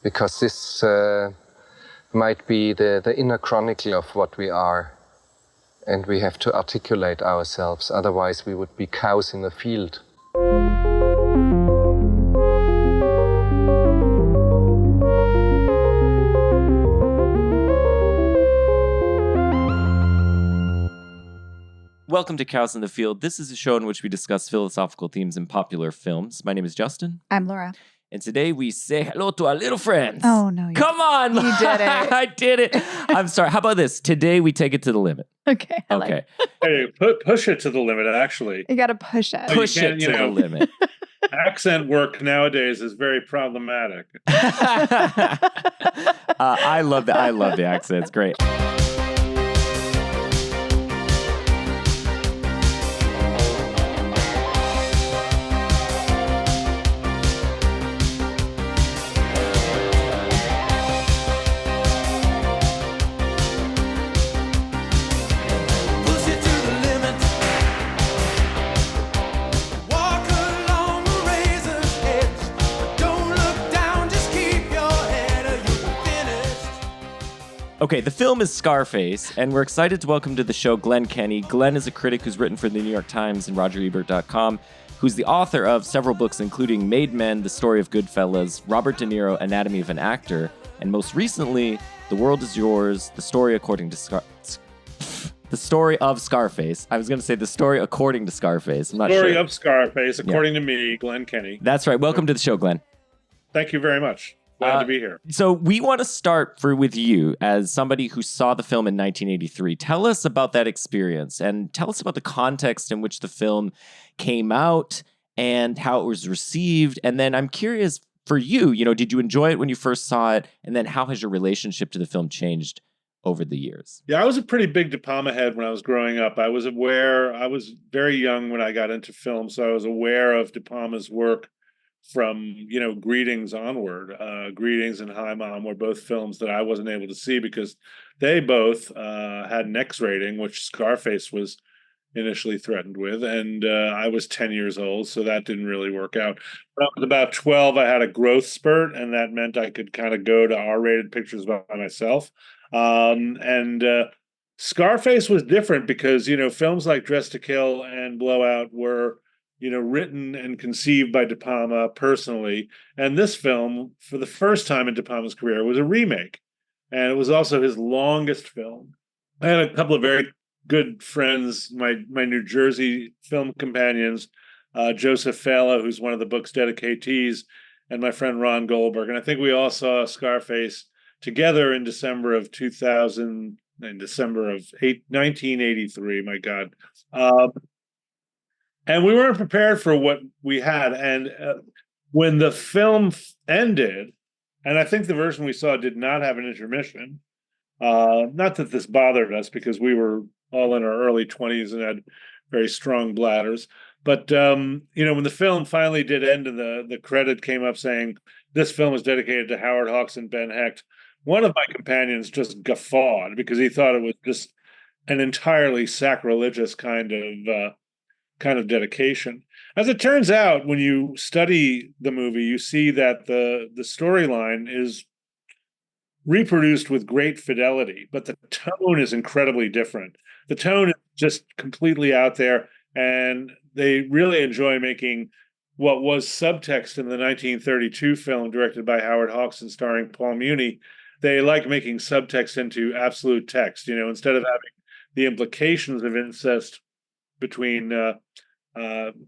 because this might be the inner chronicle of what we are, and we have to articulate ourselves, otherwise we would be cows in a field. Welcome to Cows in the Field. This is a show in which we discuss philosophical themes in popular films. My name is Justin. I'm Laura. And today we say hello to our little friends. Oh, no. Come on. You did it. I did it. I'm sorry. How about this? Today we take it to the limit. Okay. Okay. Hey, push it to the limit, actually. You got to push it. Push it to the limit. Accent work nowadays is very problematic. I love that. I love the accent. It's great. Okay, the film is Scarface, and we're excited to welcome to the show Glenn Kenny. Glenn is a critic who's written for the New York Times and RogerEbert.com, who's the author of several books, including Made Men, The Story of Goodfellas, Robert De Niro, Anatomy of an Actor, and most recently, The World Is Yours, The Story According to The Story of Scarface. I was going to say The Story According to Scarface. I'm not Story sure. of Scarface, according to me, Glenn Kenny. That's right. Welcome to the show, Glenn. Thank you very much. Glad to be here. So we want to start with you as somebody who saw the film in 1983. Tell us about that experience and tell us about the context in which the film came out and how it was received. And then I'm curious for you, did you enjoy it when you first saw it? And then how has your relationship to the film changed over the years? Yeah, I was a pretty big De Palma head when I was growing up. I was very young when I got into film, so I was aware of De Palma's work from Greetings onward. Greetings and Hi Mom were both films that I wasn't able to see because they both had an X rating, which Scarface was initially threatened with, and I was 10 years old, so that didn't really work out. When I was about 12, I had a growth spurt, and that meant I could kind of go to R-rated pictures by myself. And Scarface was different because films like Dress to Kill and Blowout were written and conceived by De Palma personally. And this film, for the first time in De Palma's career, was a remake. And it was also his longest film. I had a couple of very good friends, my New Jersey film companions, Joseph Fala, who's one of the book's dedicatees, and my friend Ron Goldberg. And I think we all saw Scarface together in December of 2000, in December of 1983, my God. And we weren't prepared for what we had. And when the film ended, and I think the version we saw did not have an intermission, not that this bothered us because we were all in our early 20s and had very strong bladders. But, when the film finally did end and the credit came up saying, this film is dedicated to Howard Hawks and Ben Hecht, one of my companions just guffawed because he thought it was just an entirely sacrilegious kind of dedication. As it turns out, when you study the movie, you see that the storyline is reproduced with great fidelity, but the tone is incredibly different. The tone is just completely out there, and they really enjoy making what was subtext in the 1932 film directed by Howard Hawks and starring Paul Muni. They like making subtext into absolute text, instead of having the implications of incest between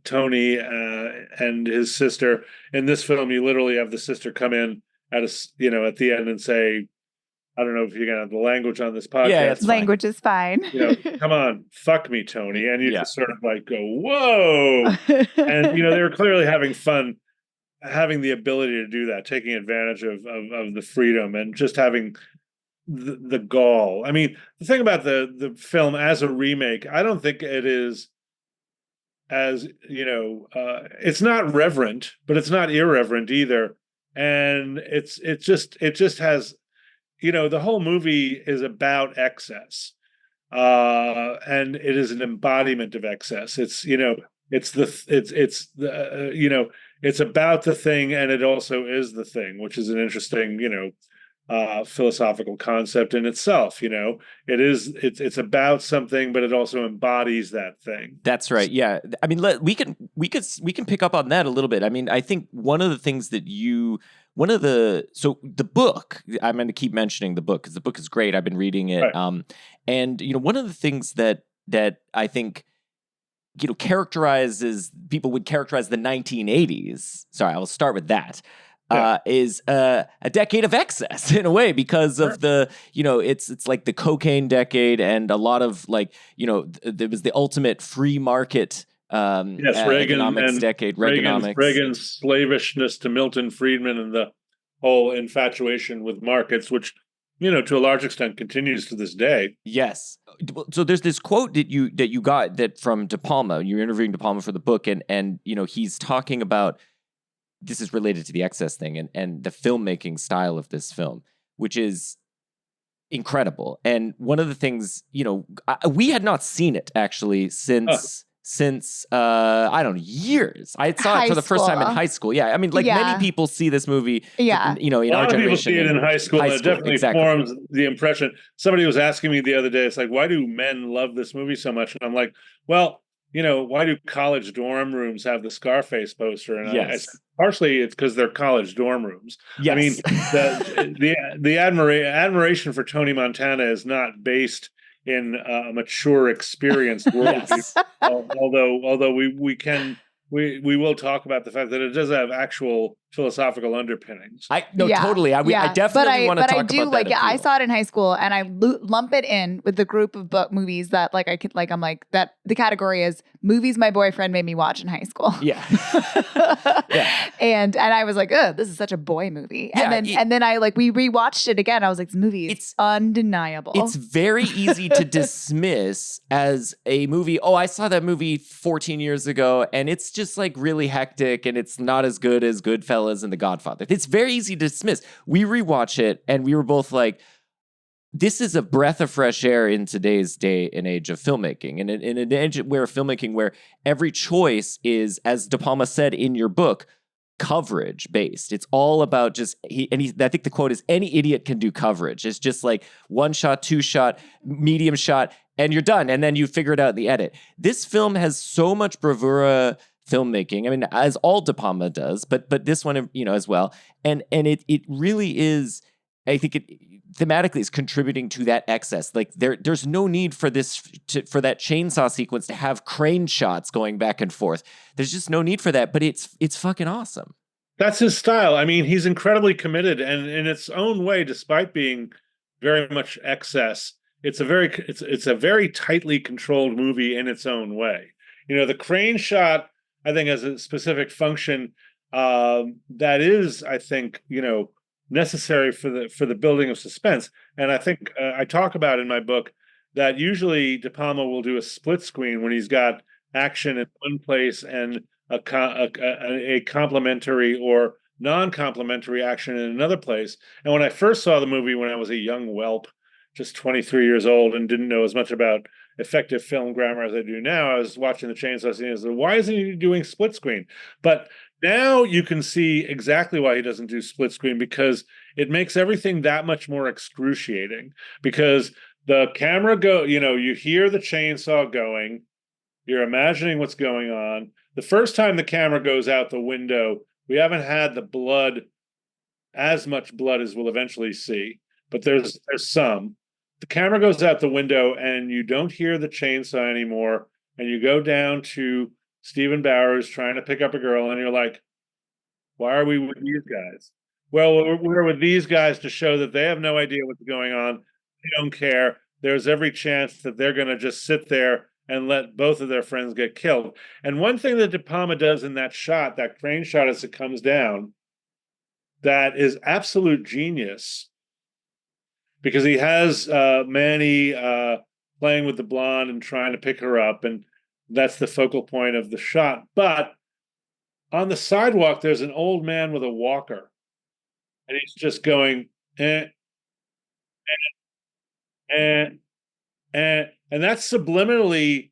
Tony and his sister. In this film, you literally have the sister come in at the end and say, I don't know if you're gonna have the language on this podcast. Yeah, language is fine. Come on, fuck me, Tony. And you just sort of like go, whoa. And they were clearly having fun, having the ability to do that, taking advantage of the freedom and just having the gall. I mean, the thing about the film as a remake, I don't think it is as it's not reverent, but it's not irreverent either. And it just has, the whole movie is about excess, and it is an embodiment of excess. It's it's about the thing, and it also is the thing, which is an interesting, philosophical concept in itself. It's about something, but it also embodies that thing. That's right. Yeah. I mean, we can pick up on that a little bit. I mean, I think one of the things that so the book, I'm going to keep mentioning the book because the book is great. I've been reading it. Right. And one of the things that I think characterizes, people would characterize the 1980s. Sorry, I will start with that. Is a decade of excess in a way because of the, it's like the cocaine decade, and a lot of there was the ultimate free market economics decade, Reaganomics. Reagan's slavishness to Milton Friedman and the whole infatuation with markets, which to a large extent continues to this day. Yes. So there's this quote that you got that from De Palma. You're interviewing De Palma for the book, and he's talking about, this is related to the excess thing and the filmmaking style of this film, which is incredible. And one of the things, we had not seen it actually since I don't know, years. I saw it for the first time in high school. Yeah, I mean, many people see this movie. Yeah, in our generation. A lot of people see it in high school. And it definitely forms the impression. Somebody was asking me the other day, it's like, why do men love this movie so much? And I'm like, well, why do college dorm rooms have the Scarface poster? And yes. Partially it's because they're college dorm rooms. Yes. I mean, the admiration for Tony Montana is not based in a mature, experienced world. Yes. Although we will talk about the fact that it does have actual philosophical underpinnings. Totally. I definitely want to talk about that. I saw it in high school, and I lump it in with the group of book movies that I'm like that the category is movies my boyfriend made me watch in high school. Yeah. Yeah. And I was like, oh, this is such a boy movie. And then we rewatched it again. I was like, this movie is undeniable. It's very easy to dismiss as a movie. Oh, I saw that movie 14 years ago, and it's just really hectic, and it's not as good as Goodfellas and The Godfather. It's very easy to dismiss. We rewatch it, and we were both like, this is a breath of fresh air in today's day and age of filmmaking. And in an age where filmmaking, where every choice is, as De Palma said in your book, coverage based. It's all about I think the quote is, any idiot can do coverage. It's just like one shot, two shot, medium shot, and you're done. And then you figure it out in the edit. This film has so much bravura filmmaking. I mean, as all De Palma does, but this one, as well. And it really is, I think it thematically is contributing to that excess. Like there's no need for for that chainsaw sequence to have crane shots going back and forth. There's just no need for that, but it's fucking awesome. That's his style. I mean, he's incredibly committed, and in its own way, despite being very much excess, it's a very tightly controlled movie in its own way. The crane shot, I think, has a specific function that is, I think, necessary for the building of suspense. And I think I talk about in my book that usually De Palma will do a split screen when he's got action in one place and a complementary or non-complementary action in another place. And when I first saw the movie, when I was a young whelp, just 23 years old, and didn't know as much about effective film grammar as I do now, I was watching the chainsaw scene and I said, why isn't he doing split screen? But now you can see exactly why he doesn't do split screen, because it makes everything that much more excruciating. Because the camera you hear the chainsaw going, you're imagining what's going on. The first time the camera goes out the window, we haven't had the blood, as much blood as we'll eventually see, but there's some. The camera goes out the window and you don't hear the chainsaw anymore, and you go down to Stephen Bowers trying to pick up a girl, and you're like, why are we with these guys? Well, we're with these guys to show that they have no idea what's going on. They don't care. There's every chance that they're going to just sit there and let both of their friends get killed. And one thing that De Palma does in that shot, that crane shot as it comes down, that is absolute genius, because he has Manny playing with the blonde and trying to pick her up, and that's the focal point of the shot. But on the sidewalk, there's an old man with a walker, and he's just going, and that subliminally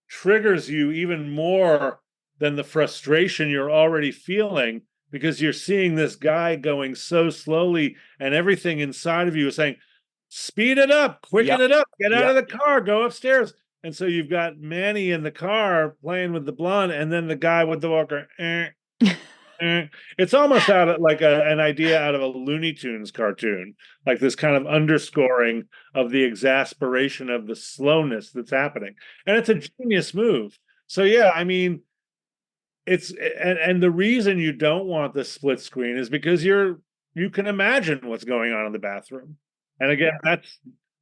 triggers you even more than the frustration you're already feeling because you're seeing this guy going so slowly and everything inside of you is saying, speed it up, quicken it up, get out of the car, go upstairs. And so you've got Manny in the car playing with the blonde, and then the guy with the walker. It's almost out of like an idea out of a Looney Tunes cartoon, like this kind of underscoring of the exasperation of the slowness that's happening. And it's a genius move. So yeah, I mean, and the reason you don't want the split screen is because you can imagine what's going on in the bathroom. And again,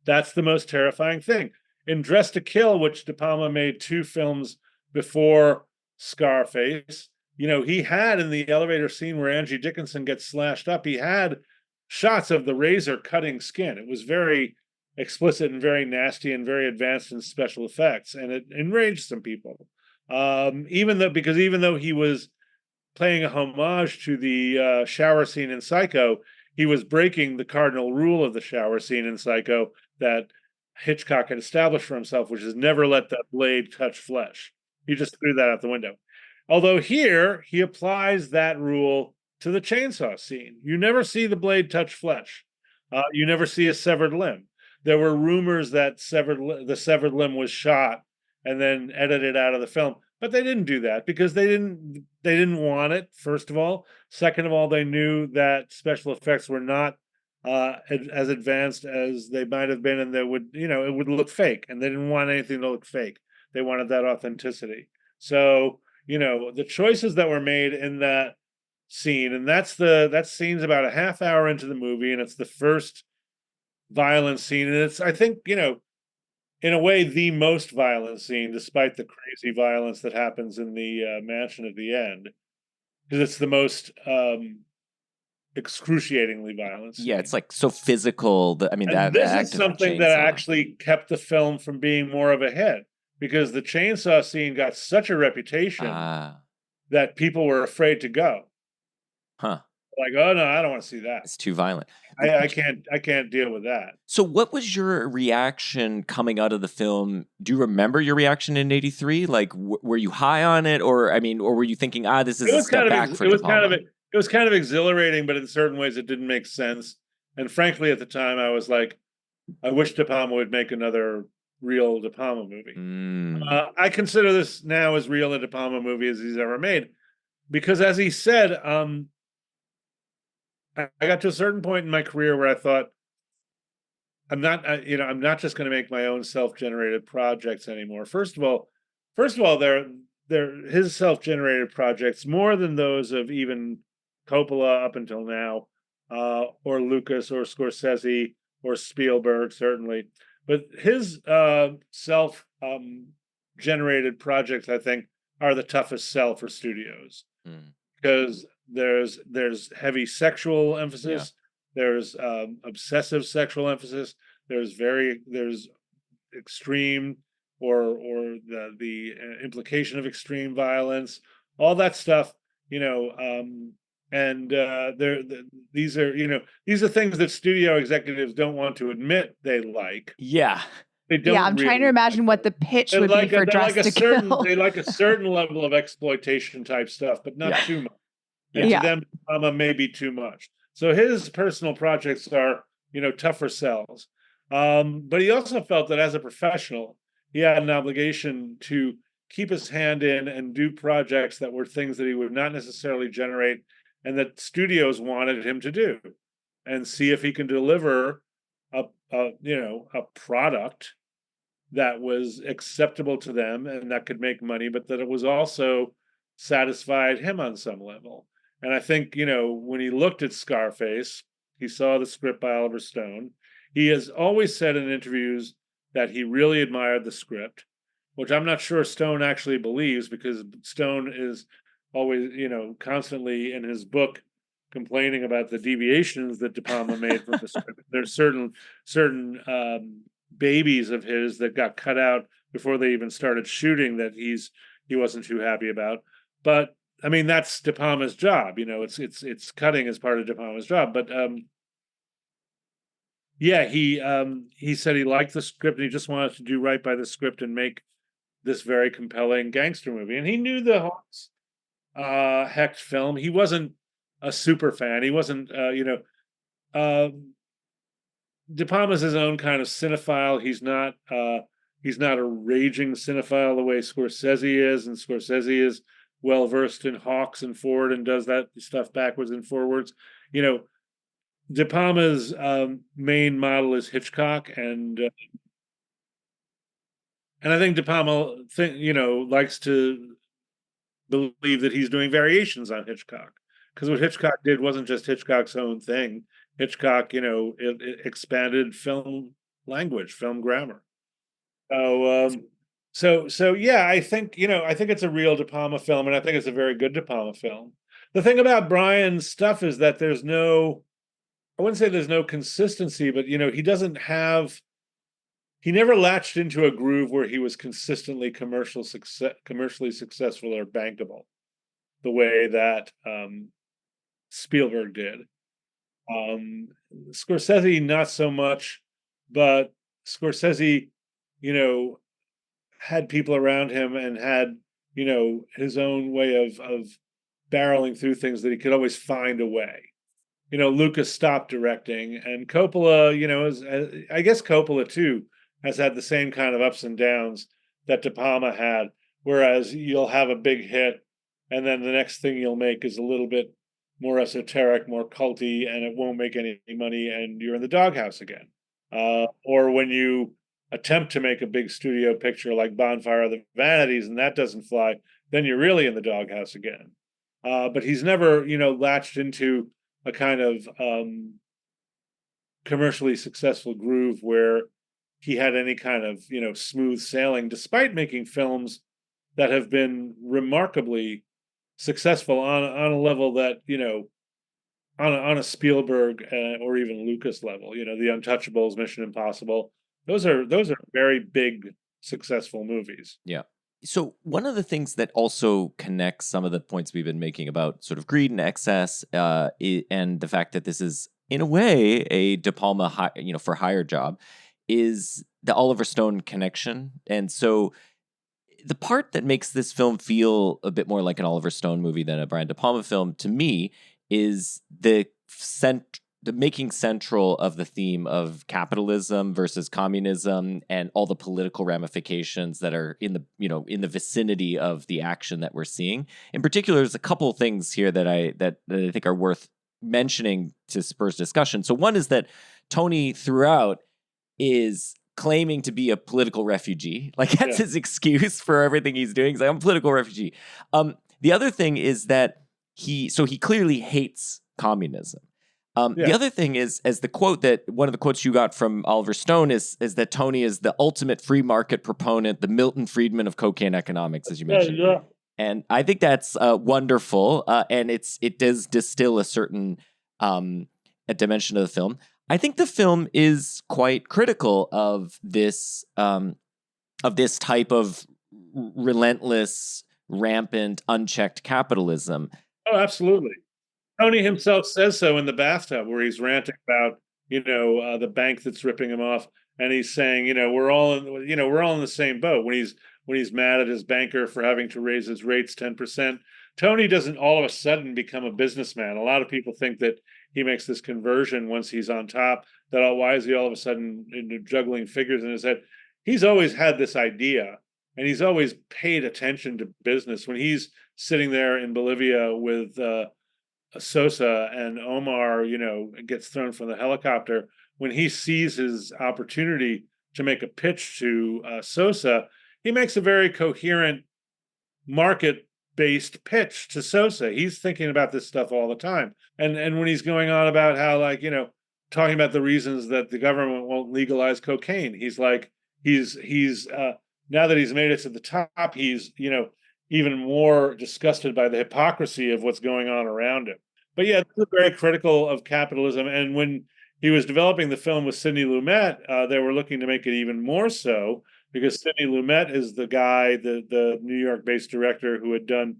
that's the most terrifying thing. In Dress to Kill, which De Palma made 2 films before Scarface, he had in the elevator scene where Angie Dickinson gets slashed up, he had shots of the razor cutting skin. It was very explicit and very nasty and very advanced in special effects, and it enraged some people. Even though he was playing a homage to the shower scene in Psycho, he was breaking the cardinal rule of the shower scene in Psycho that Hitchcock had established for himself, which is never let that blade touch flesh. He just threw that out the window. Although here, he applies that rule to the chainsaw scene. You never see the blade touch flesh. You never see a severed limb. There were rumors that the severed limb was shot and then edited out of the film. But they didn't do that because they didn't want it, first of all. Second of all, they knew that special effects were not as advanced as they might have been, and it would look fake, and they didn't want anything to look fake. They wanted that authenticity. So, the choices that were made in that scene, and that scene's about a half hour into the movie, and it's the first violent scene, and it's, I think, in a way, the most violent scene, despite the crazy violence that happens in the mansion at the end, because it's the most excruciatingly violent scene. Yeah, it's like so physical. This is something that actually kept the film from being more of a hit, because the chainsaw scene got such a reputation that people were afraid to go. Huh. Like, oh no, I don't want to see that. It's too violent. I can't deal with that. So what was your reaction coming out of the film? Do you remember your reaction in '83? Like, were you high on it, or were you thinking, this is a step back for De Palma? It was kind of exhilarating, but in certain ways it didn't make sense. And frankly, at the time, I was like, I wish De Palma would make another real De Palma movie. I consider this now as real a De Palma movie as he's ever made, because as he said, I got to a certain point in my career where I thought, I'm not just going to make my own self-generated projects anymore. First of all, they're his self-generated projects, more than those of even Coppola up until now, or Lucas or Scorsese or Spielberg, certainly. But his self-generated projects, I think, are the toughest sell for studios, because there's heavy sexual emphasis. There's obsessive sexual emphasis. There's extreme or the implication of extreme violence, all that stuff, these are things that studio executives don't want to admit they like. Yeah. They don't. Yeah, I'm trying to imagine what the pitch would be for Dress to Kill. They like a certain level of exploitation type stuff, but not too much. And to them, drama may be too much. So his personal projects are, tougher sells. But he also felt that as a professional, he had an obligation to keep his hand in and do projects that were things that he would not necessarily generate and that studios wanted him to do, and see if he can deliver a product that was acceptable to them and that could make money, but that it was also satisfied him on some level. And I think, when he looked at Scarface, he saw the script by Oliver Stone. He has always said in interviews that he really admired the script, which I'm not sure Stone actually believes, because Stone is always, constantly in his book complaining about the deviations that De Palma made from the script. There's certain babies of his that got cut out before they even started shooting that he wasn't too happy about. But I mean, that's De Palma's job, it's cutting as part of De Palma's job. But he said he liked the script and he just wanted to do right by the script and make this very compelling gangster movie. And he knew the Hawks Hecht film. He wasn't a super fan. He wasn't, uh, De Palma's his own kind of cinephile. He's not a raging cinephile the way Scorsese is, and Scorsese is well versed in Hawks and Ford and does that stuff backwards and forwards. You know, De Palma's main model is Hitchcock, and I think De Palma likes to believe that he's doing variations on Hitchcock, because what Hitchcock did wasn't just Hitchcock's own thing. Hitchcock, it expanded film language, film grammar. So yeah, I think it's a real De Palma film, and I think it's a very good De Palma film. The thing about Brian's stuff is that I wouldn't say there's no consistency, but he never latched into a groove where he was consistently commercially successful or bankable, the way that Spielberg did. Scorsese, not so much, but Scorsese, you know, had people around him and had, his own way of barreling through things that he could always find a way. Lucas stopped directing, and Coppola, I guess Coppola too has had the same kind of ups and downs that De Palma had. Whereas you'll have a big hit, and then the next thing you'll make is a little bit more esoteric, more culty, and it won't make any money, and you're in the doghouse again. Or when you attempt to make a big studio picture like Bonfire of the Vanities, and that doesn't fly, then you're really in the doghouse again. But he's never, latched into a kind of commercially successful groove where he had any kind of smooth sailing, despite making films that have been remarkably successful on a level that on a Spielberg or even Lucas level. The Untouchables, Mission Impossible. Those are very big successful movies. Yeah. So one of the things that also connects some of the points we've been making about sort of greed and excess, and the fact that this is in a way a De Palma, for hire job, is the Oliver Stone connection. And so the part that makes this film feel a bit more like an Oliver Stone movie than a Brian De Palma film, to me, is the making central of the theme of capitalism versus communism and all the political ramifications that are in the vicinity of the action that we're seeing. In particular, there's a couple of things here that I think are worth mentioning to spur's discussion. So one is that Tony throughout is claiming to be a political refugee. Like that's his excuse for everything he's doing. He's like, I'm a political refugee. The other thing is that he clearly hates communism. The other thing is, as one of the quotes you got from Oliver Stone is that Tony is the ultimate free market proponent, the Milton Friedman of cocaine economics, as you mentioned. Yeah. And I think that's wonderful, and it does distill a certain a dimension of the film. I think the film is quite critical of this type of relentless, rampant, unchecked capitalism. Oh, absolutely. Tony himself says so in the bathtub, where he's ranting about the bank that's ripping him off, and he's saying we're all in the same boat. When he's mad at his banker for having to raise his rates 10%, Tony doesn't all of a sudden become a businessman. A lot of people think that he makes this conversion once he's on top. Why is he all of a sudden juggling figures in his head? He's always had this idea, and he's always paid attention to business. When he's sitting there in Bolivia with Sosa, and Omar, gets thrown from the helicopter, when he sees his opportunity to make a pitch to Sosa, he makes a very coherent market-based pitch to Sosa. He's thinking about this stuff all the time. And when he's going on about how, talking about the reasons that the government won't legalize cocaine, he's like, he's now that he's made it to the top, he's, even more disgusted by the hypocrisy of what's going on around him. But yeah, this is very critical of capitalism. And when he was developing the film with Sidney Lumet, they were looking to make it even more so, because Sidney Lumet is the guy, the New York-based director who had done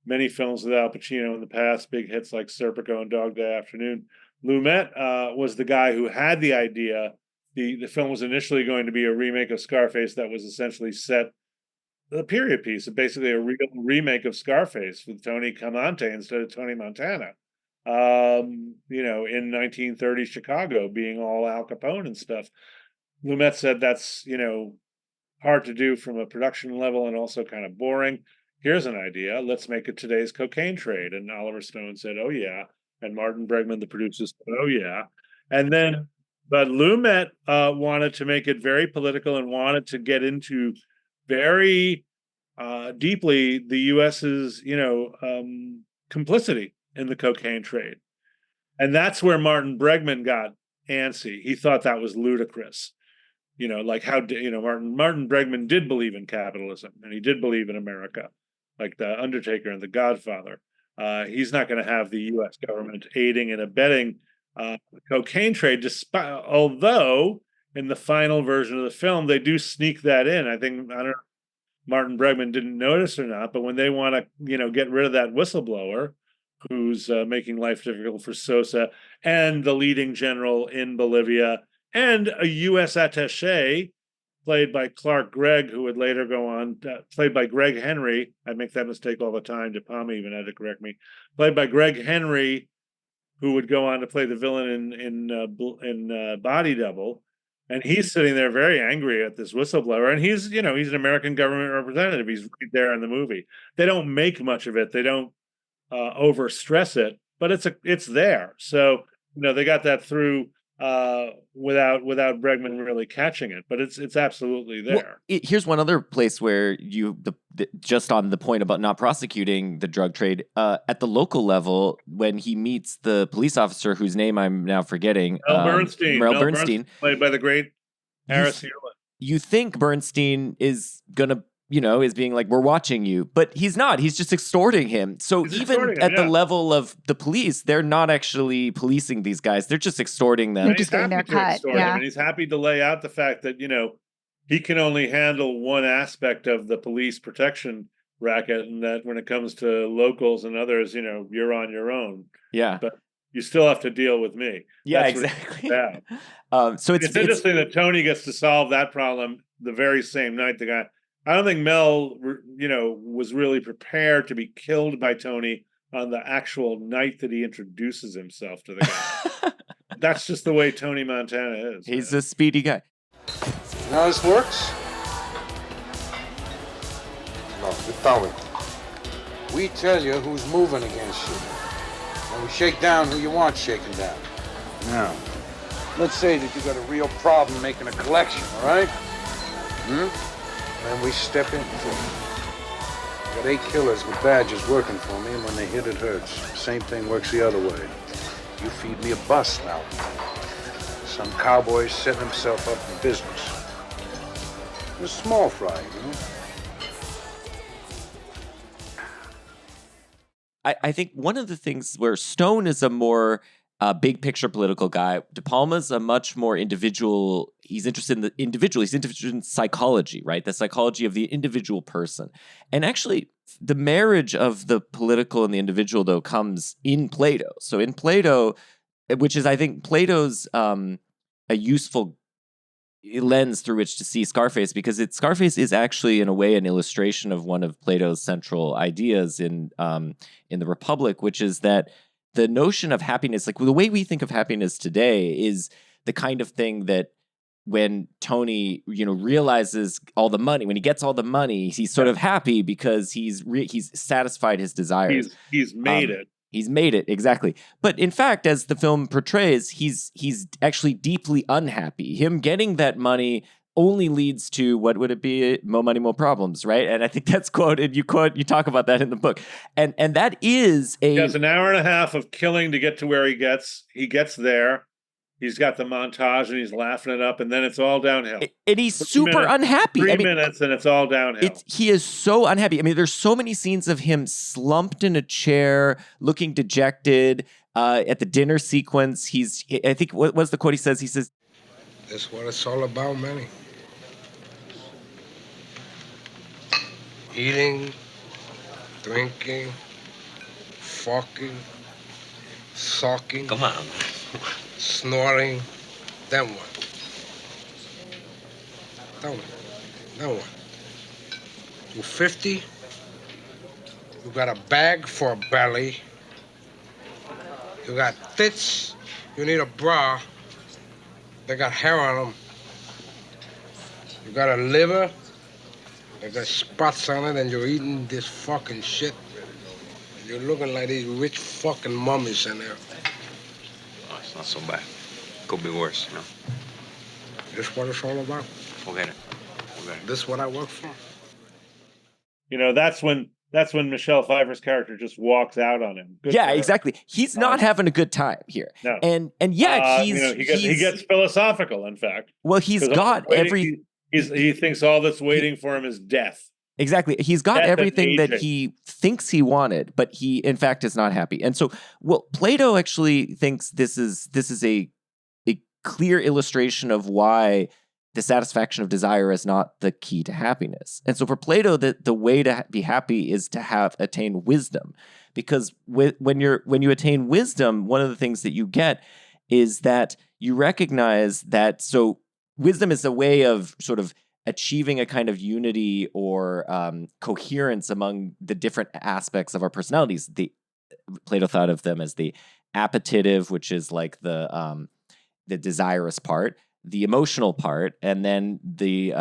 many films with Al Pacino in the past, big hits like Serpico and Dog Day Afternoon. Lumet was the guy who had the idea. The film was initially going to be a remake of Scarface that was essentially set the period piece, basically a real remake of Scarface with Tony Camonte instead of Tony Montana. In 1930 Chicago being all Al Capone and stuff. Lumet said that's, hard to do from a production level and also kind of boring. Here's an idea. Let's make it today's cocaine trade. And Oliver Stone said, oh, yeah. And Martin Bregman, the producer, said, oh, yeah. And then, but Lumet wanted to make it very political and wanted to get into very deeply the US's, complicity in the cocaine trade. And that's where Martin Bregman got antsy. He thought that was ludicrous. Like how Martin Bregman did believe in capitalism and he did believe in America, like the Undertaker and the Godfather. He's not going to have the U.S. government aiding and abetting the cocaine trade, despite although in the final version of the film they do sneak that in. I don't know, Martin Bregman didn't notice or not, but when they want to get rid of that whistleblower who's making life difficult for Sosa and the leading general in Bolivia and a U.S. attaché played by Clark Gregg, who would later go on, played by Greg Henry. I make that mistake all the time. De Palma even had to correct me. Played by Greg Henry, who would go on to play the villain in Body Double. And he's sitting there very angry at this whistleblower. And he's an American government representative. He's right there in the movie. They don't make much of it. They don't over stress it, but it's there. So they got that through without Bregman really catching it, but it's absolutely there. Well, here's one other place where just on the point about not prosecuting the drug trade at the local level, when he meets the police officer whose name I'm now forgetting, Mel Bernstein, played by the great Harris Hewlett. You think Bernstein is gonna is being like, we're watching you, but he's not. He's just extorting him. So even at the level of the police, they're not actually policing these guys. They're just extorting them. They're just getting their cut. Yeah. And he's happy to lay out the fact that, he can only handle one aspect of the police protection racket, and that when it comes to locals and others, you're on your own. Yeah. But you still have to deal with me. Yeah, exactly. So it's interesting that Tony gets to solve that problem the very same night. The guy, I don't think Mel, was really prepared to be killed by Tony on the actual night that he introduces himself to the guy. That's just the way Tony Montana is. He's a speedy guy. You know how this works? No, you tell me. We tell you who's moving against you. And we shake down who you want shaken down. Now, let's say that you got a real problem making a collection, all right? Then we step in for it. Got 8 killers with badges working for me, and when they hit, it hurts. Same thing works the other way. You feed me a bust now. Some cowboy's setting himself up for business. A small fry, I think one of the things where Stone is a more big picture political guy, De Palma's a much more individual. He's interested in the individual. He's interested in psychology, right? The psychology of the individual person. And actually, the marriage of the political and the individual, though, comes in Plato. So in Plato, which is, I think, Plato's a useful lens through which to see Scarface, because Scarface is actually, in a way, an illustration of one of Plato's central ideas in the Republic, which is that the notion of happiness, like the way we think of happiness today, is the kind of thing that when Tony, realizes all the money, when he gets all the money, he's sort of happy because he's satisfied his desires. He's made it. He's made it, exactly. But in fact, as the film portrays, he's actually deeply unhappy. Him getting that money only leads to, what would it be? More money, more problems, right? And I think that's quoted. You talk about that in the book. And that is he has an hour and a half of killing to get to where he gets. He gets there. He's got the montage and he's laughing it up, and then it's all downhill. And he's super unhappy. 3 minutes and it's all downhill. He is so unhappy. I mean, there's so many scenes of him slumped in a chair, looking dejected. At the dinner sequence, I think, what's the quote he says? He says, "That's what it's all about, Manny. Eating, drinking, fucking, sucking. Come on. Snoring, then what? Then what? to 50, you got a bag for a belly, you got tits, you need a bra, they got hair on them, you got a liver, they got spots on it, and you're eating this fucking shit. You're looking like these rich fucking mummies in there. Oh, it's not so bad. Could be worse, you know. This what it's all about? Forget it. Forget it. This what I work for? You know, that's when Michelle Pfeiffer's character just walks out on him. Good for Yeah, her. exactly. He's not having a good time here. No. And yet You know, he gets philosophical, in fact. well, he's 'Cause got he thinks all that's waiting for him is death. Exactly. He's got Death and everything that aging. he thinks he wanted, but he in fact is not happy. And so Plato actually thinks this is a clear illustration of why the satisfaction of desire is not the key to happiness. And so for Plato, the way to be happy is to attain wisdom, because when you attain wisdom, one of the things that you get is that you recognize that. So wisdom is a way of sort of achieving a kind of unity or coherence among the different aspects of our personalities. Plato thought of them as the appetitive, which is like the desirous part, the emotional part, and then the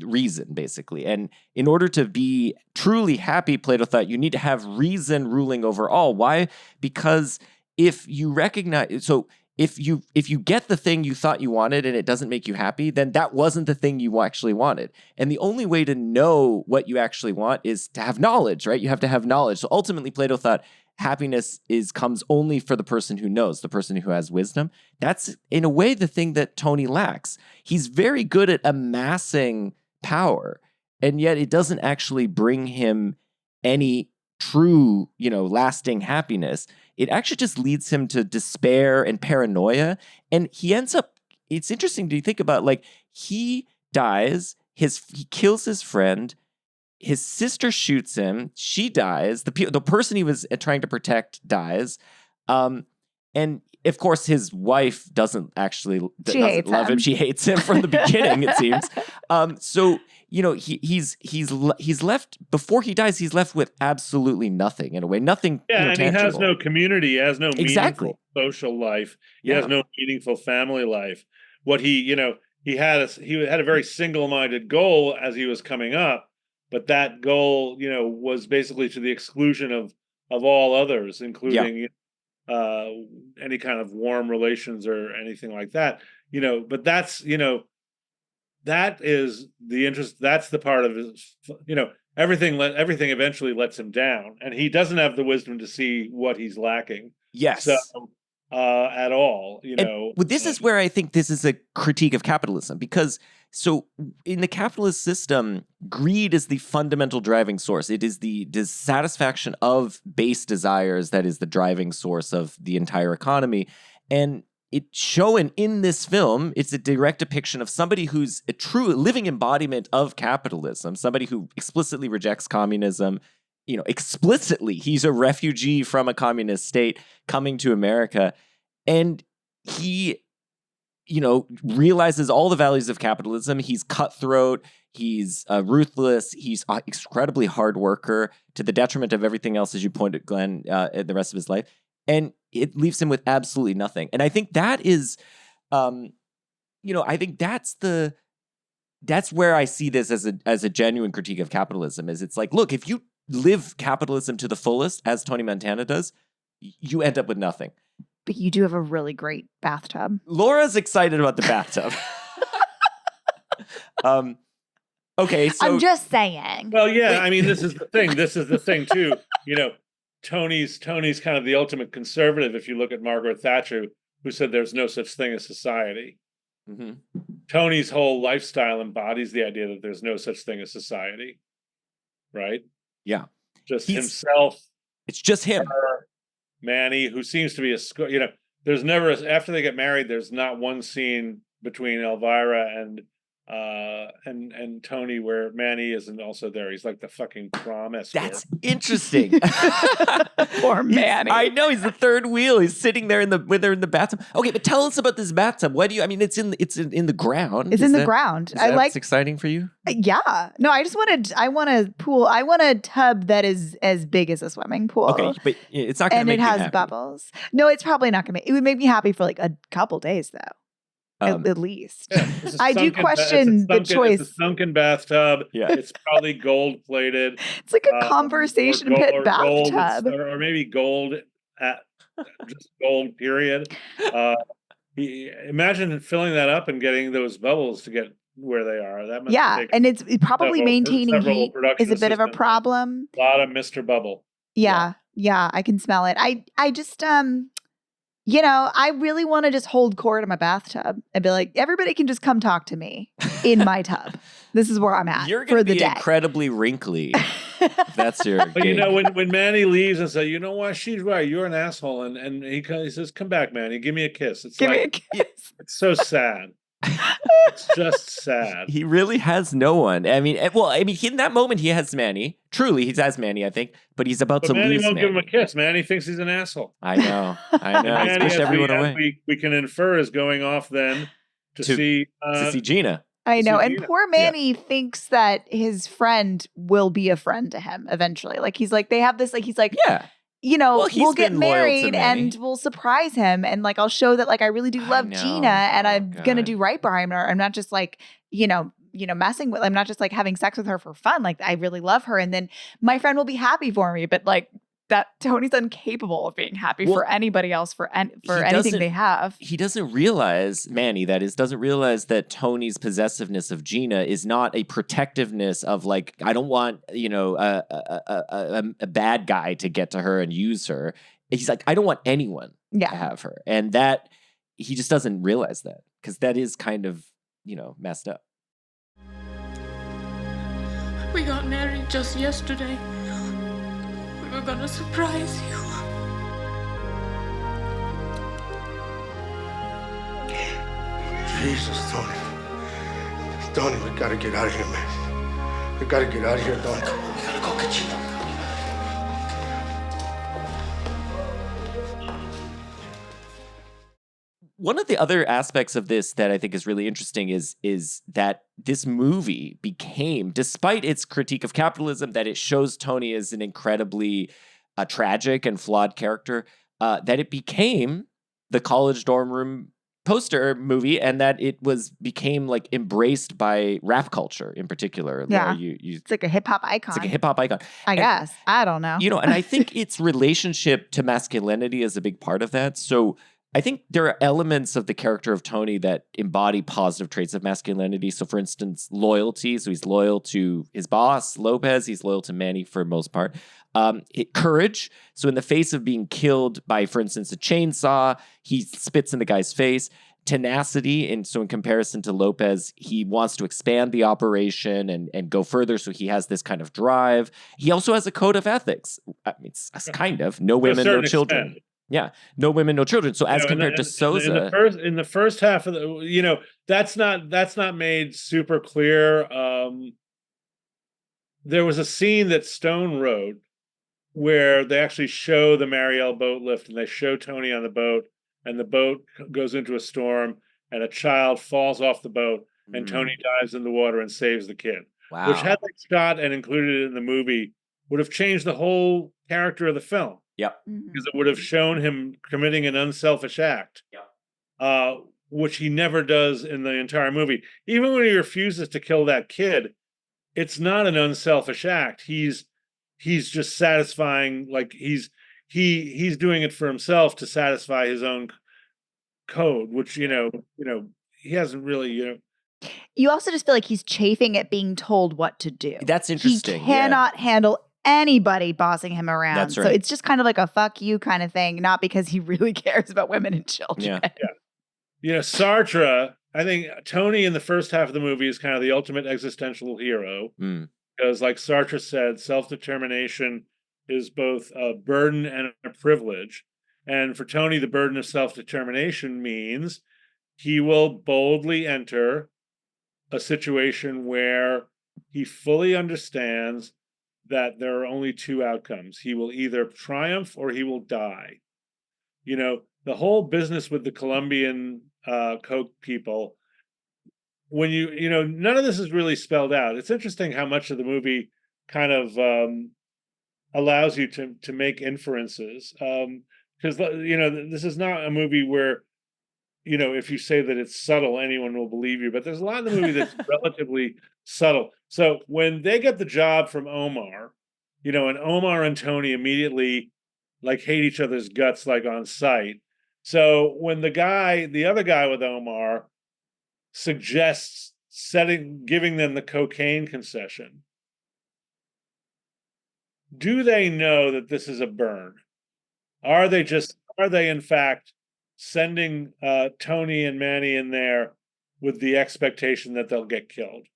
reason, basically. And in order to be truly happy, Plato thought you need to have reason ruling over all. Why? Because if you recognize, so if you get the thing you thought you wanted and it doesn't make you happy, then that wasn't the thing you actually wanted. And the only way to know what you actually want is to have knowledge, right? You have to have knowledge. So ultimately, Plato thought happiness comes only for the person who knows, the person who has wisdom. That's in a way the thing that Tony lacks. He's very good at amassing power, and yet it doesn't actually bring him any true, lasting happiness. It actually just leads him to despair and paranoia. And he ends up, it's interesting to think about, like, he dies, he kills his friend, his sister shoots him, she dies, the person he was trying to protect dies. And of course, his wife doesn't love him. She hates him from the beginning, it seems. So, he's left, before he dies, he's left with absolutely nothing, in a way, nothing. Yeah, and tangible. he has no community, he has no Exactly. meaningful social life. He has no meaningful family life. What he had a very single-minded goal as he was coming up, but that goal, was basically to the exclusion of all others, including any kind of warm relations or anything like that. But that's that is the interest. That's the part of his. Everything eventually lets him down, and he doesn't have the wisdom to see what he's lacking. Yes. So, at all, this is where I think this is a critique of capitalism, because so in the capitalist system, greed is the fundamental driving source. It is the dissatisfaction of base desires that is the driving source of the entire economy. And it's shown in this film. It's a direct depiction of somebody who's a true living embodiment of capitalism, somebody who explicitly rejects communism. Explicitly, he's a refugee from a communist state coming to America, and he, realizes all the values of capitalism. He's cutthroat, he's ruthless, he's an incredibly hard worker to the detriment of everything else, as you pointed, Glenn, the rest of his life. And it leaves him with absolutely nothing. And I think that is, I think that's where I see this as a genuine critique of capitalism. Is it's like, look, if you live capitalism to the fullest, as Tony Montana does, you end up with nothing. But you do have a really great bathtub. Laura's excited about the bathtub. Okay, so I'm just saying. Well, yeah, I mean, this is the thing. This is the thing too. Tony's kind of the ultimate conservative. If you look at Margaret Thatcher, who said there's no such thing as society. Mm-hmm. Tony's whole lifestyle embodies the idea that there's no such thing as society. Right? Yeah. Just himself. It's just him. Her, Manny, who seems to be there's never, after they get married, there's not one scene between Elvira and and Tony, where Manny isn't also there. He's like the fucking prom escort. That's interesting. Poor Manny. I know, he's the third wheel. He's sitting there with her in the bathtub. Okay, but tell us about this bathtub. Why do you? I mean, it's in the ground. It's in the ground. I like. It's exciting for you. Yeah. No, I want a pool. I want a tub that is as big as a swimming pool. Okay, but it's not going to make you happy. And it has bubbles. No, it's probably not going to it would make me happy for like a couple days though. At least. Yeah, I do question the choice. It's a sunken bathtub. Yeah. It's probably gold plated. It's like a conversation pit bathtub. Or maybe gold just gold, period. Imagine filling that up and getting those bubbles to get where they are. That must take and it's probably maintaining heat is a bit of a problem. A lot of Mr. Bubble. Yeah, I can smell it. I just I really want to just hold court in my bathtub and be like, everybody can just come talk to me in my tub. This is where I'm at. You're going to be incredibly wrinkly. That's your. But when Manny leaves and says, you know what, she's right. You're an asshole, and he says, "Come back, Manny. Give me a kiss." It's give me a kiss. It's so sad. It's just sad. He really has no one. I mean, in that moment, he has Manny. Truly, he has Manny, I think. But he's about to Manny lose won't Manny. give him a kiss. Manny thinks he's an asshole. I know. He's pushed everyone away. We can infer is going off then to see Gina. I know. And poor Manny thinks that his friend will be a friend to him eventually. Like, he's like, they have this, like, he's like, yeah. We'll get married and we'll surprise him. And like, I'll show that like, I really do love Gina and I'm going to do right by her. I'm not just like, messing with, I'm not just like having sex with her for fun. Like, I really love her. And then my friend will be happy for me. But like, that Tony's incapable of being happy for anybody else for anything they have. He doesn't realize, Manny, doesn't realize that Tony's possessiveness of Gina is not a protectiveness of like, I don't want, a bad guy to get to her and use her. He's like, I don't want anyone to have her. And that he just doesn't realize that because that is kind of, messed up. We got married just yesterday. We're gonna surprise you. Jesus, Tony. Tony, we gotta get out of here, man. We gotta get out of here, Tony. We gotta go get Gina. One of the other aspects of this that I think is really interesting is that this movie became, despite its critique of capitalism, that it shows Tony as an incredibly tragic and flawed character, that it became the college dorm room poster movie, and that it became like embraced by rap culture in particular. Yeah, it's like a hip hop icon. It's like a hip hop icon. I guess. I don't know. And I think its relationship to masculinity is a big part of that. So I think there are elements of the character of Tony that embody positive traits of masculinity. So, for instance, loyalty. So he's loyal to his boss, Lopez. He's loyal to Manny for the most part. Courage. So in the face of being killed by, for instance, a chainsaw, he spits in the guy's face. Tenacity. And so in comparison to Lopez, he wants to expand the operation and go further. So he has this kind of drive. He also has a code of ethics. I mean, it's kind of no women, no children. Extent. Yeah, no women, no children. So as compared to Sousa, in the first half of the, that's not made super clear. There was a scene that Stone wrote where they actually show the Marielle boat lift, and they show Tony on the boat, and the boat goes into a storm, and a child falls off the boat, and Tony dives in the water and saves the kid. Wow. Which, had they shot and included it in the movie, would have changed the whole character of the film. Yep. Because it would have shown him committing an unselfish act, which he never does in the entire movie. Even when he refuses to kill that kid, it's not an unselfish act. He's just satisfying, like he's doing it for himself to satisfy his own code, which he hasn't really. You also just feel like he's chafing at being told what to do. That's interesting. He cannot handle anybody bossing him around. That's right. So it's just kind of like a fuck you kind of thing, not because he really cares about women and children. Yeah. Sartre, I think Tony in the first half of the movie is kind of the ultimate existential hero. Because like Sartre said, self-determination is both a burden and a privilege. And for Tony, the burden of self-determination means he will boldly enter a situation where he fully understands that there are only two outcomes. He will either triumph or he will die. You know, the whole business with the Colombian Coke people, when you know, none of this is really spelled out. It's interesting how much of the movie kind of allows you to make inferences. Because, you know, this is not a movie where, you know, if you say that it's subtle, anyone will believe you. But there's a lot of the movie that's relatively subtle. So when they get the job from Omar, you know, and Omar and Tony immediately like hate each other's guts like on sight. So when the other guy with Omar suggests giving them the cocaine concession, do they know that this is a burn? Are they in fact sending Tony and Manny in there with the expectation that they'll get killed?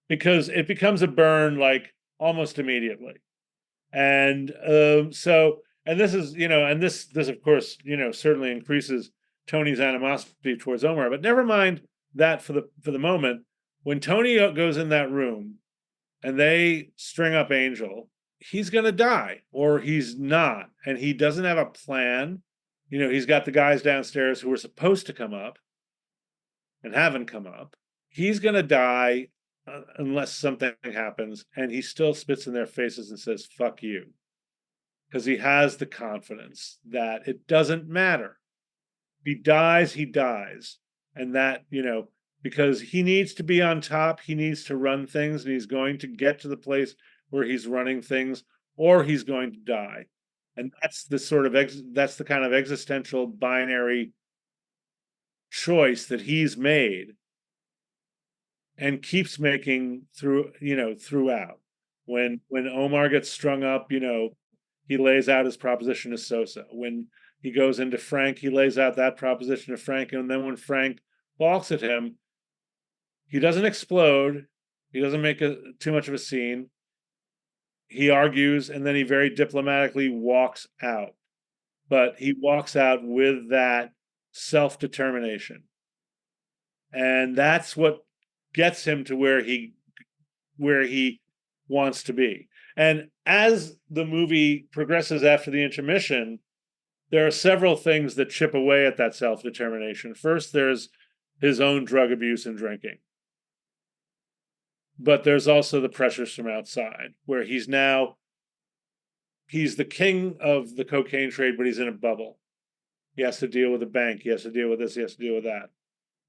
Because it becomes a burn like almost immediately. And and this is, you know, and this of course, you know, certainly increases Tony's animosity towards Omar. But never mind that for the moment. When Tony goes in that room and they string up Angel, he's going to die or he's not. And he doesn't have a plan. You know, he's got the guys downstairs who were supposed to come up and haven't come up. He's going to die unless something happens. And he still spits in their faces and says, fuck you. Because he has the confidence that it doesn't matter. If he dies, he dies. And that, you know, because he needs to be on top, he needs to run things, and he's going to get to the place where he's running things, or he's going to die. And that's the sort of that's the kind of existential binary choice that he's made and keeps making throughout. When Omar gets strung up, you know, he lays out his proposition to Sosa. When he goes into Frank, he lays out that proposition to Frank, and then when Frank balks at him, he doesn't explode. He doesn't make too much of a scene. He argues, and then he very diplomatically walks out. But he walks out with that self-determination. And that's what gets him to where he wants to be. And as the movie progresses after the intermission, there are several things that chip away at that self-determination. First, there's his own drug abuse and drinking. But there's also the pressures from outside, where he's the king of the cocaine trade, but he's in a bubble. He has to deal with a bank. He has to deal with this. He has to deal with that.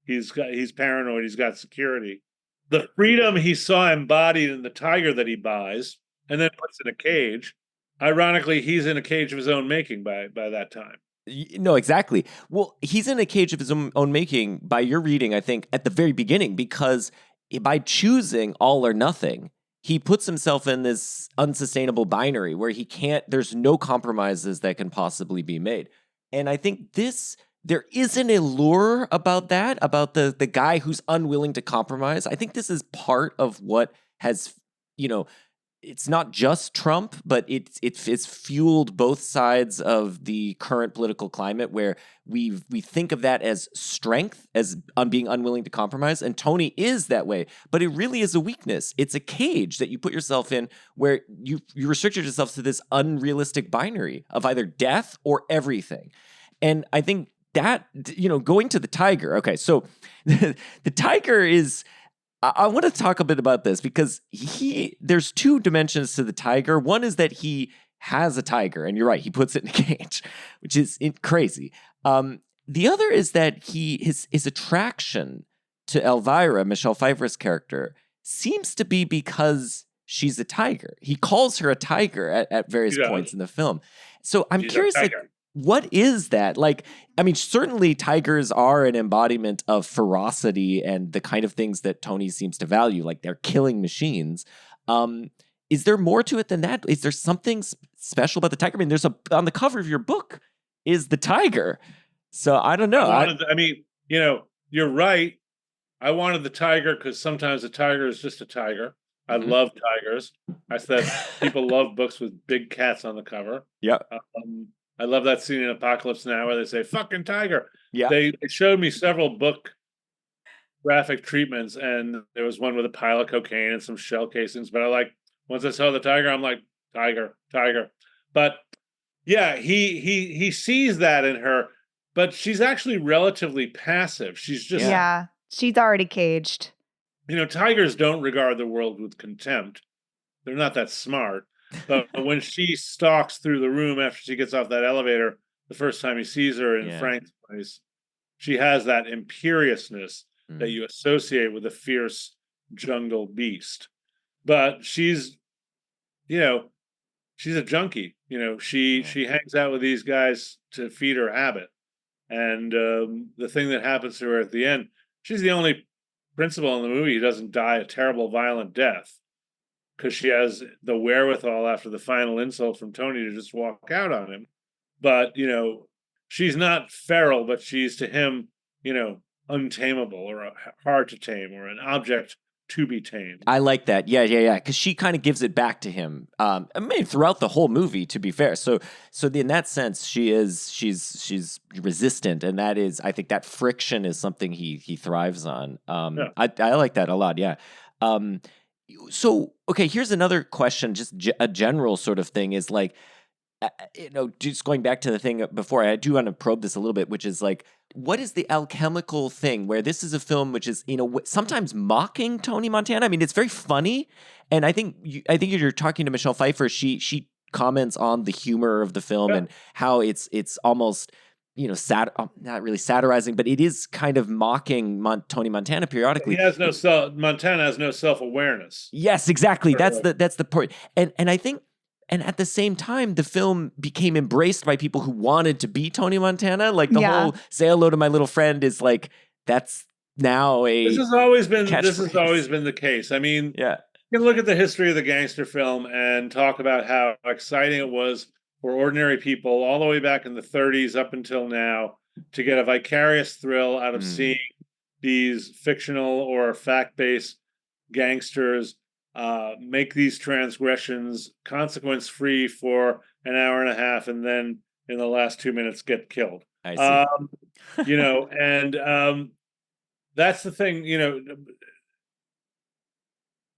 He's paranoid. He's got security. The freedom he saw embodied in the tiger that he buys and then puts in a cage. Ironically, he's in a cage of his own making by that time. No, exactly. Well, he's in a cage of his own making by your reading, I think, at the very beginning, because by choosing all or nothing, he puts himself in this unsustainable binary where there's no compromises that can possibly be made. And I think there is an allure about that, about the guy who's unwilling to compromise. I think this is part of what has, you know, it's not just Trump, but it's fueled both sides of the current political climate, where we think of that as strength, as being unwilling to compromise. And Tony is that way, but it really is a weakness. It's a cage that you put yourself in where you restricted yourself to this unrealistic binary of either death or everything. And I think that, you know, going to the tiger. Okay, so the tiger is. I want to talk a bit about this because there's two dimensions to the tiger. One is that he has a tiger, and you're right, he puts it in a cage, which is crazy. The other is that his attraction to Elvira, Michelle Pfeiffer's character, seems to be because she's a tiger. He calls her a tiger at various points in the film. So I'm curious, like, what is that? Like, I mean, certainly tigers are an embodiment of ferocity and the kind of things that Tony seems to value, like they're killing machines. Is there more to it than that? Is there something special about the tiger? I mean, on the cover of your book is the tiger. So I don't know. I mean, you know, you're right. I wanted the tiger because sometimes a tiger is just a tiger. I love tigers. I said people love books with big cats on the cover. Yeah. I love that scene in Apocalypse Now where they say "fucking tiger." Yeah. They showed me several book graphic treatments, and there was one with a pile of cocaine and some shell casings. But once I saw the tiger, I'm like, tiger. But yeah, he sees that in her, but she's actually relatively passive. She's just yeah, she's already caged. Tigers don't regard the world with contempt. They're not that smart. But when she stalks through the room after she gets off that elevator, the first time he sees her in Frank's place, she has that imperiousness that you associate with a fierce jungle beast. But she's a junkie. She hangs out with these guys to feed her habit. And the thing that happens to her at the end, she's the only principal in the movie who doesn't die a terrible, violent death, because she has the wherewithal after the final insult from Tony to just walk out on him. But, she's not feral, but she's to him, untamable or hard to tame or an object to be tamed. I like that. Yeah. Because she kind of gives it back to him. Throughout the whole movie, to be fair. So in that sense, she's resistant, and that is, I think, that friction is something he thrives on. I like that a lot. Yeah. So okay, here's another question. Just a general sort of thing is like, just going back to the thing before, I do want to probe this a little bit, which is like, what is the alchemical thing where this is a film which is, sometimes mocking Tony Montana? I mean, it's very funny, and I think you're talking to Michelle Pfeiffer. She comments on the humor of the film and how it's almost not really satirizing, but it is kind of mocking Tony Montana periodically. Montana has no self-awareness. Yes, exactly. That's the point, and I think. And at the same time, the film became embraced by people who wanted to be Tony Montana. Like the whole "say hello to my little friend" is like, that's now a. This has always been the case. I mean, you can look at the history of the gangster film and talk about how exciting it was for ordinary people all the way back in the 30s up until now to get a vicarious thrill out of seeing these fictional or fact-based gangsters make these transgressions consequence-free for an hour and a half, and then in the last 2 minutes get killed. I see. And that's the thing.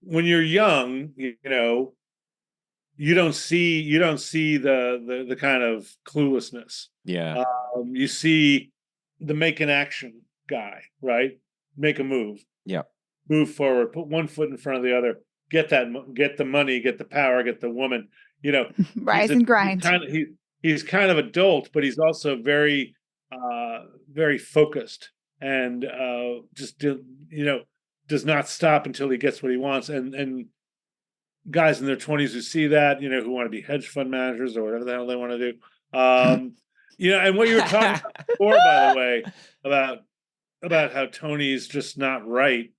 When you're young, you don't see the kind of cluelessness. Yeah. You see the make an action guy, right? Make a move. Yeah. Move forward. Put one foot in front of the other. Get the money, get the power, get the woman, rise and grind. He's kind of adult, but he's also very, very focused and does not stop until he gets what he wants. And guys in their 20s who see that, who want to be hedge fund managers or whatever the hell they want to do. And what you were talking about before, by the way, about how Tony's just not right,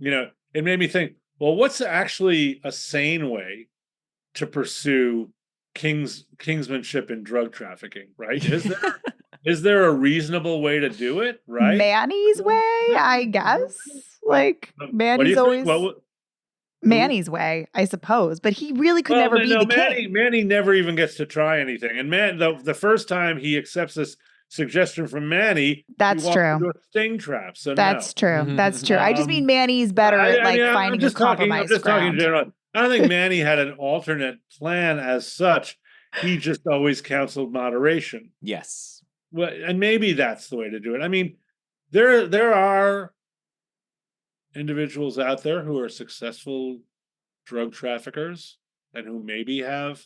it made me think, well, what's actually a sane way to pursue kingsmanship in drug trafficking, right? Is there a reasonable way to do it, right? Manny's way, I guess. Like, Manny's always Manny's way, I suppose. But he really could never be the king. Manny never even gets to try anything. And the first time he accepts this suggestion from Manny, that's true. Into a sting trap. So that's true. Mm-hmm. That's true. I just mean Manny's better at finding a compromise. I'm just talking general. I don't think Manny had an alternate plan as such. He just always counseled moderation. Yes. Well, and maybe that's the way to do it. I mean, there are individuals out there who are successful drug traffickers and who maybe have.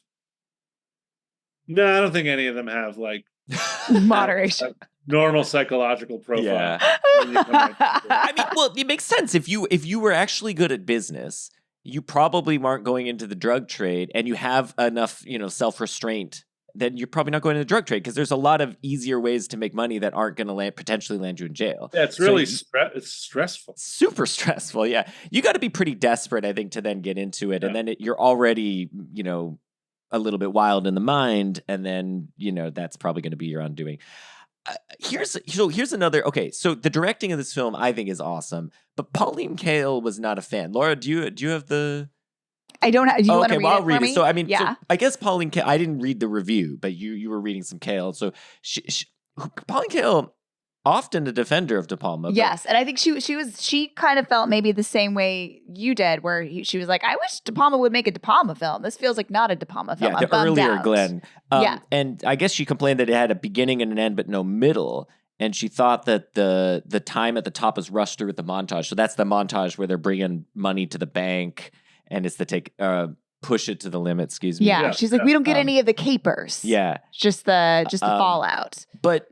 No, I don't think any of them have moderation. Normal psychological profile. Yeah. I mean, well, it makes sense. If you were actually good at business, you probably weren't going into the drug trade, and you have enough, self-restraint, then you're probably not going into the drug trade, because there's a lot of easier ways to make money that aren't going to potentially land you in jail. Yeah, it's really it's stressful. Super stressful, yeah. You got to be pretty desperate, I think, to then get into it, and then you're already, a little bit wild in the mind, and then, that's probably going to be your undoing. Here's another. Okay, so the directing of this film I think is awesome, but Pauline Kael was not a fan. Laura, do you have the? I don't have. Do you want to read I'll it read for it. me? So I mean, so I guess Pauline Kael. I didn't read the review, but you were reading some Kael. So Pauline Kael often a defender of De Palma. Yes, and I think she kind of felt maybe the same way you did, where she was like, I wish De Palma would make a De Palma film. This feels like not a De Palma film. Yeah, I'm the earlier out. Glenn. Yeah. And I guess she complained that it had a beginning and an end, but no middle. And she thought that the time at the top was rushed through with the montage. So that's the montage where they're bringing money to the bank, and it's to push it to the limit. Excuse me. Yeah, she's like, we don't get any of the capers. Yeah, just the fallout. But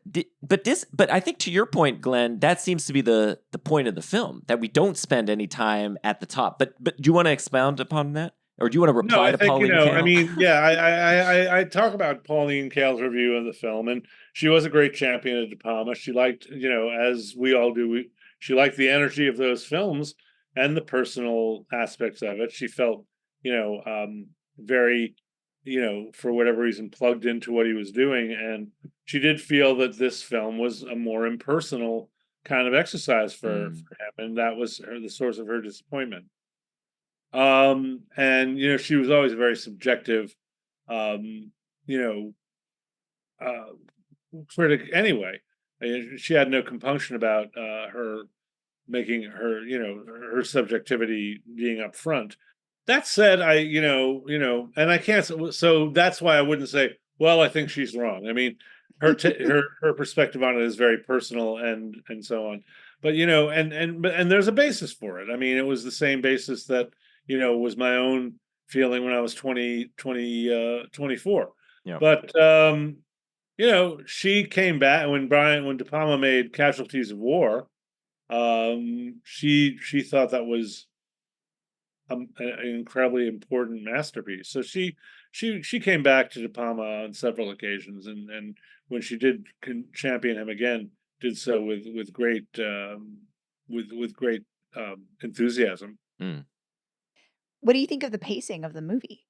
I think to your point, Glenn, that seems to be the point of the film, that we don't spend any time at the top. But do you want to expound upon that? Or do you want to reply to Pauline Kael? I mean, yeah, I talk about Pauline Kael's review of the film, and she was a great champion of De Palma. She liked, as we all do, she liked the energy of those films and the personal aspects of it. She felt, very, for whatever reason, plugged into what he was doing. And she did feel that this film was a more impersonal kind of exercise for him. And that was the source of her disappointment. And she was always a very subjective critic anyway. She had no compunction about her making her subjectivity being up front. That said, and I can't, so that's why I wouldn't say, well, I think she's wrong. I mean, her perspective on it is very personal and so on. But and there's a basis for it. I mean, it was the same basis that was my own feeling when I was 24. Yeah. But she came back when De Palma made Casualties of War. She thought that was an incredibly important masterpiece. So she came back to De Palma on several occasions, and when she did champion him again, did so with great enthusiasm. What do you think of the pacing of the movie?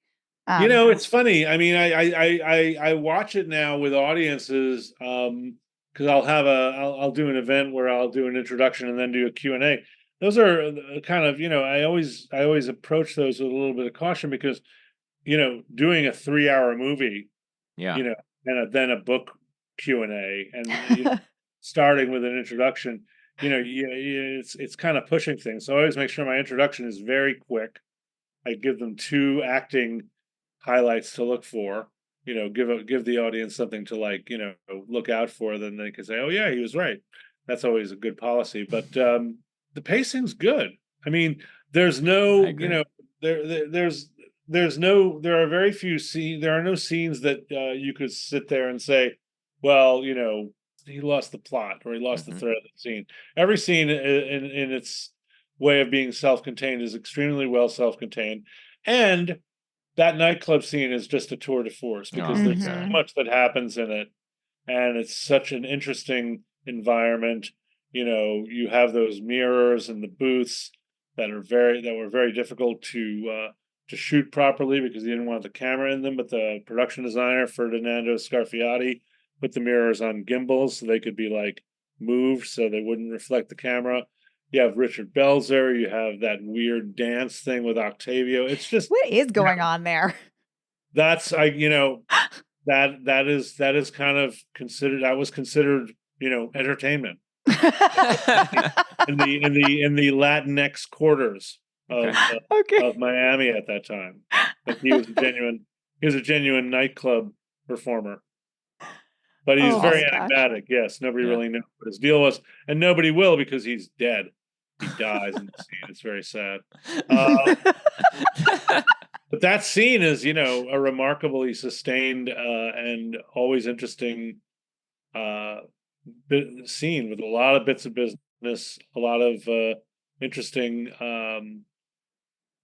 It's funny. I mean, I watch it now with audiences because I'll do an event where I'll do an introduction and then do a Q&A. Those are kind of, I always approach those with a little bit of caution because, doing a 3-hour movie, and then a book Q&A and starting with an introduction, it's kind of pushing things. So I always make sure my introduction is very quick. I give them 2 acting highlights to look for, give the audience something to look out for. Then they can say, oh yeah, he was right. That's always a good policy. But the pacing's good. I mean, there's no, there are very few scenes. There are no scenes that you could sit there and say, well, he lost the plot or he lost the thread of the scene. Every scene in its way of being self-contained is extremely well self-contained, and that nightclub scene is just a tour de force because there's so much that happens in it, and it's such an interesting environment. You have those mirrors and the booths that were very difficult to shoot properly because you didn't want the camera in them, but the production designer Ferdinando Scarfiati put the mirrors on gimbals so they could be moved so they wouldn't reflect the camera. You have Richard Belzer. You have that weird dance thing with Octavio. It's just what is going on there. That's that is kind of considered. That was considered entertainment in the Latinx quarters of Miami at that time. But he was a genuine nightclub performer. But he's very enigmatic. Yes, nobody really knew what his deal was, and nobody will because he's dead. He dies in the scene. It's very sad. But that scene is, a remarkably sustained and always interesting scene with a lot of bits of business, a lot of interesting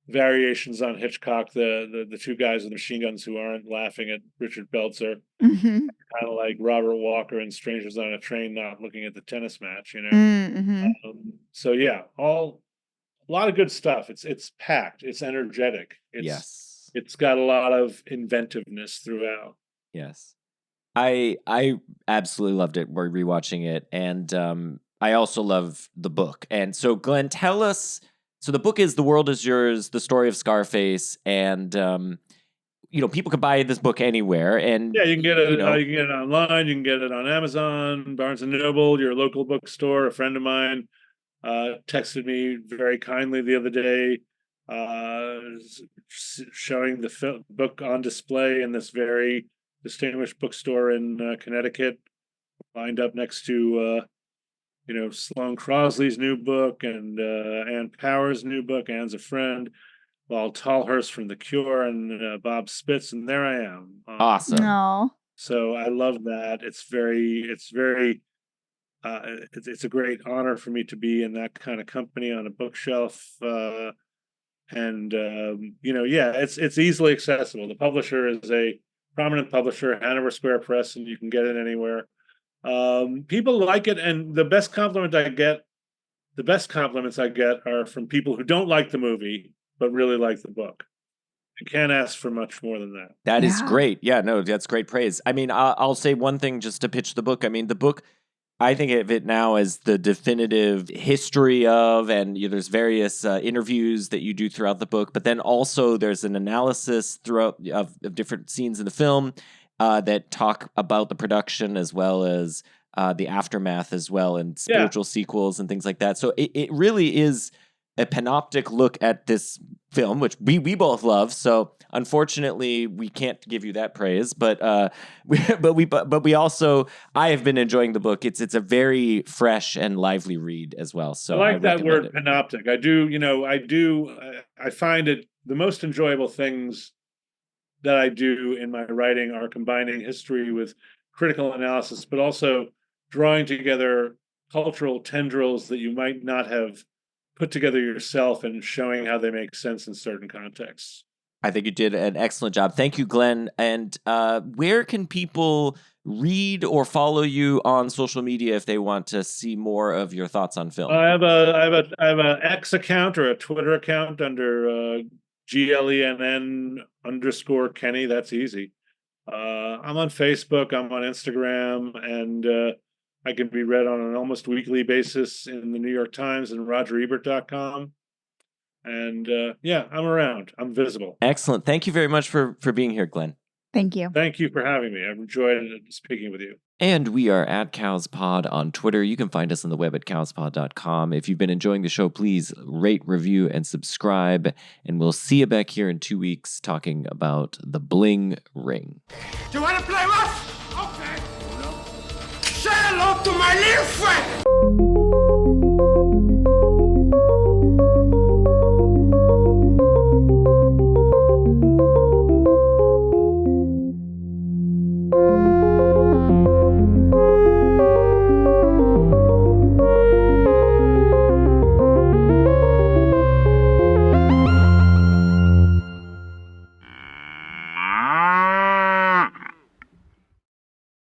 variations on Hitchcock. The 2 guys with machine guns who aren't laughing at Richard Belzer, kind of like Robert Walker in Strangers on a Train, not looking at the tennis match. So yeah, a lot of good stuff. It's packed. It's energetic. It's got a lot of inventiveness throughout. Yes, I absolutely loved it. We're rewatching it, and I also love the book. And so, Glenn, tell us. So the book is The World Is Yours, the story of Scarface, and people could buy this book anywhere, and yeah, you can get it. You can get it online. You can get it on Amazon, Barnes and Noble, your local bookstore. A friend of mine texted me very kindly the other day, showing the book on display in this very distinguished bookstore in Connecticut, lined up next to Sloane Crosley's new book and Ann Power's new book, Anne's a Friend, Lal Tolhurst from The Cure, and Bob Spitz, and there I am. Awesome. No. So I love that. It's a great honor for me to be in that kind of company on a bookshelf. It's easily accessible. The publisher is a prominent publisher, Hanover Square Press, and you can get it anywhere. People like it, and the best compliments I get are from people who don't like the movie but really like the book. You can't ask for much more than that. That is great. Yeah, no, that's great praise. I mean, I'll say one thing just to pitch the book. I mean, the book, I think of it now as the definitive history of, and there's various interviews that you do throughout the book, but then also there's an analysis throughout of different scenes in the film that talk about the production as well as the aftermath as well, and spiritual sequels and things like that. So it really is a panoptic look at this film, which we both love. So unfortunately, we can't give you that praise, but we also, I have been enjoying the book. It's a very fresh and lively read as well. So I like that word it. panoptic. I find it the most enjoyable things that I do in my writing are combining history with critical analysis, but also drawing together cultural tendrils that you might not have put together yourself and showing how they make sense in certain contexts. I think you did an excellent job. Thank you, Glenn. And where can people read or follow you on social media if they want to see more of your thoughts on film? I have a X account or a Twitter account under GLENN_Kenny. That's easy. I'm on Facebook. I'm on Instagram, and I can be read on an almost weekly basis in the New York Times and RogerEbert.com. And I'm around. I'm visible. Excellent. Thank you very much for being here, Glenn. Thank you. Thank you for having me. I've enjoyed speaking with you. And we are at CowsPod on Twitter. You can find us on the web at cowspod.com. If you've been enjoying the show, please rate, review, and subscribe. And we'll see you back here in 2 weeks talking about The Bling Ring. Do you want to play rough? Okay. Say hello to my little friend.